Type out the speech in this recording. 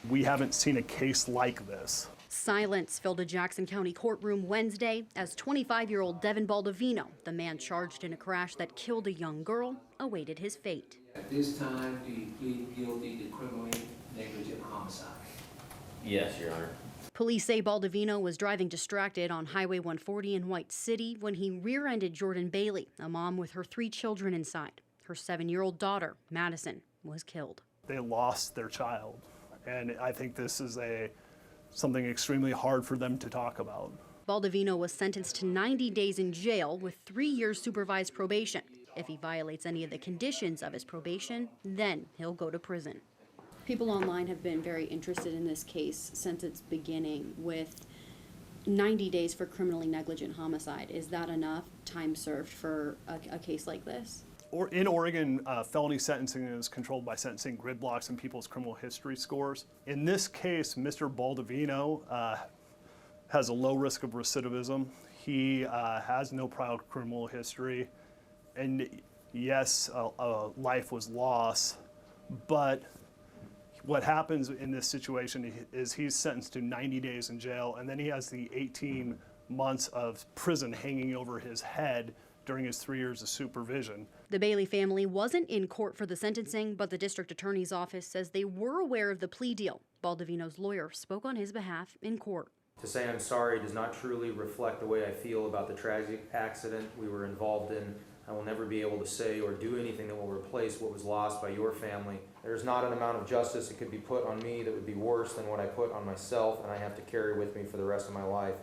We haven't seen a case like this. Silence filled a Jackson County courtroom Wednesday as 25-year-old Devin Baldovino, the man charged in a crash that killed a young girl, awaited his fate. At this time, do you plead guilty to criminally negligent homicide? Yes, Your Honor. Police say Baldovino was driving distracted on Highway 140 in White City when he rear-ended Jordan Bailey, a mom with her 3 children inside. Her 7-year-old daughter, Madison, was killed. They lost their child, and I think this is something extremely hard for them to talk about. Baldovino was sentenced to 90 days in jail with 3 years supervised probation. If he violates any of the conditions of his probation, then he'll go to prison. People online have been very interested in this case since its beginning, with 90 days for criminally negligent homicide. Is that enough time served for a case like this? In Oregon, felony sentencing is controlled by sentencing grid blocks and people's criminal history scores. In this case, Mr. Baldovino has a low risk of recidivism. He has no prior criminal history. And yes, a life was lost, but what happens in this situation is he's sentenced to 90 days in jail, and then he has the 18 months of prison hanging over his head during his 3 years of supervision. The Bailey family wasn't in court for the sentencing, but the district attorney's office says they were aware of the plea deal. Baldovino's lawyer spoke on his behalf in court. To say I'm sorry does not truly reflect the way I feel about the tragic accident we were involved in. I will never be able to say or do anything that will replace what was lost by your family. There is not an amount of justice that could be put on me that would be worse than what I put on myself and I have to carry with me for the rest of my life.